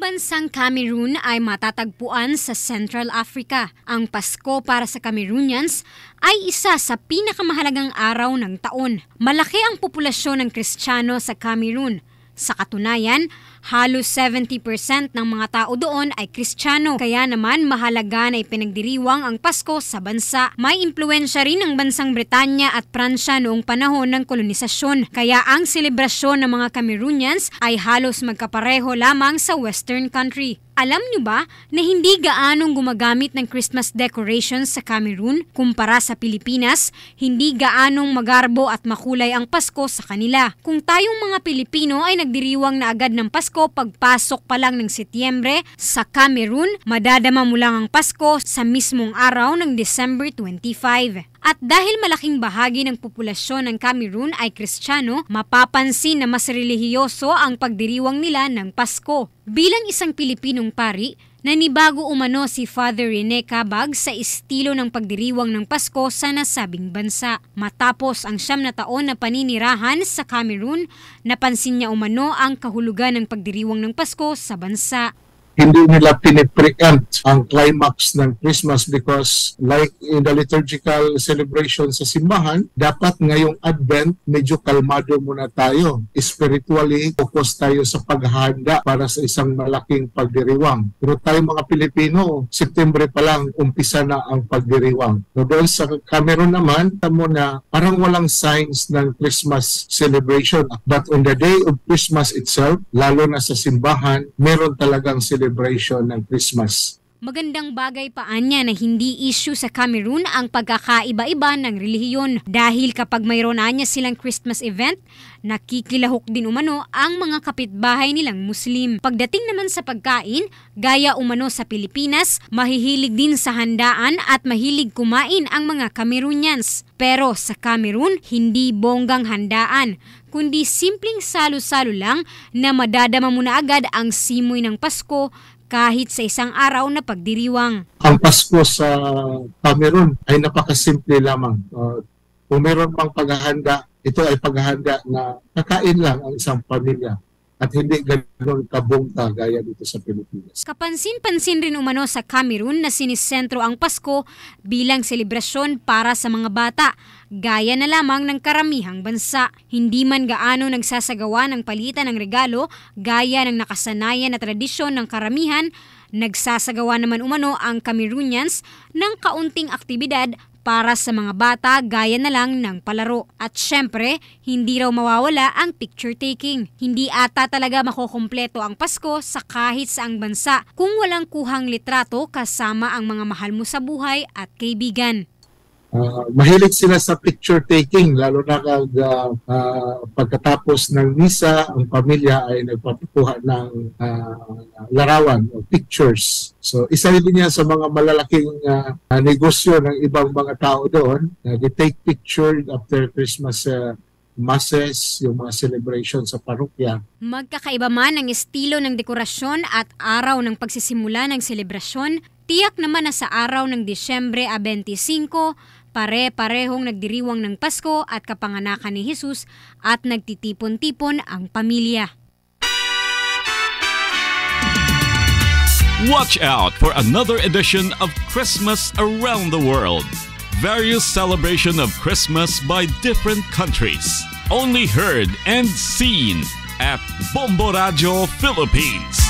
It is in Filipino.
bansang Cameroon ay matatagpuan sa Central Africa. Ang Pasko para sa Cameroonians ay isa sa pinakamahalagang araw ng taon. Malaki ang populasyon ng Kristiyano sa Cameroon. Sa katunayan, halos 70% ng mga tao doon ay Kristiyano. Kaya naman mahalaga na ipinagdiriwang ang Pasko sa bansa. May impluwensya rin ng bansang Britanya at Pransya noong panahon ng kolonisasyon. Kaya ang selebrasyon ng mga Cameroonians ay halos magkapareho lamang sa Western country. Alam nyo ba na hindi gaanong gumagamit ng Christmas decorations sa Cameroon kumpara sa Pilipinas? Hindi gaanong magarbo at makulay ang Pasko sa kanila. Kung tayong mga Pilipino ay nagdiriwang na agad ng Pasko pagpasok pa lang ng Setyembre, sa Cameroon, madadama mo lang ang Pasko sa mismong araw ng December 25. At dahil malaking bahagi ng populasyon ng Cameroon ay Kristiyano, mapapansin na mas relihiyoso ang pagdiriwang nila ng Pasko. Bilang isang Pilipinong pari, nanibago umano si Father Rene Cabag sa estilo ng pagdiriwang ng Pasko sa nasabing bansa. Matapos ang 9 na taon na paninirahan sa Cameroon, napansin niya umano ang kahulugan ng pagdiriwang ng Pasko sa bansa. Hindi nila pinipreempt ang climax ng Christmas because like in the liturgical celebration sa simbahan, dapat ngayong Advent medyo kalmado muna tayo. Spiritually, focus tayo sa paghahanda para sa isang malaking pagdiriwang. Pero tayo mga Pilipino, September pa lang umpisa na ang pagdiriwang. So doon sa Cameroon naman, tamo na parang walang signs ng Christmas celebration. But on the day of Christmas itself, lalo na sa simbahan, meron talagang celebration ng Christmas. Magandang bagay pa anya na hindi issue sa Cameroon ang pagkakaiba-iba ng relihiyon dahil kapag mayroon anya silang Christmas event, nakikilahok din umano ang mga kapitbahay nilang Muslim. Pagdating naman sa pagkain, gaya umano sa Pilipinas, mahihilig din sa handaan at mahilig kumain ang mga Cameroonians. Pero sa Cameroon, hindi bonggang handaan, kundi simpleng salo-salo lang na madadama mo na agad ang simoy ng Pasko kahit sa isang araw na pagdiriwang. Ang Pasko sa Cameroon ay napakasimple lamang. Kung meron pang paghahanda, ito ay paghahanda na kakain lang ang isang pamilya at hindi ganoon kabongga gaya dito sa Pilipinas. Kapansin-pansin rin umano sa Cameroon na sinisentro ang Pasko bilang selebrasyon para sa mga bata, gaya na lamang ng karamihang bansa. Hindi man gaano nagsasagawa ng palitan ng regalo gaya ng nakasanayan na tradisyon ng karamihan, nagsasagawa naman umano ang Cameroonians ng kaunting aktibidad para sa mga bata gaya na lang ng palaro. At syempre, hindi raw mawawala ang picture taking. Hindi ata talaga makukumpleto ang Pasko sa kahit saang bansa kung walang kuhang litrato kasama ang mga mahal mo sa buhay at kaibigan. Mahilig sila sa picture taking, lalo na pagkatapos ng misa, ang pamilya ay nagpapakuha ng larawan o pictures. So isa din yan sa mga malalaking negosyo ng ibang mga tao doon. They take picture after Christmas masses, yung mga celebration sa parokya. Magkakaiba man ang estilo ng dekorasyon at araw ng pagsisimula ng selebrasyon, tiyak naman na sa araw ng Disyembre 25, pare-parehong nagdiriwang ng Pasko at kapanganakan ni Jesus at nagtitipon-tipon ang pamilya. Watch out for another edition of Christmas Around the World. Various celebration of Christmas by different countries. Only heard and seen at Bombo Radio Philippines.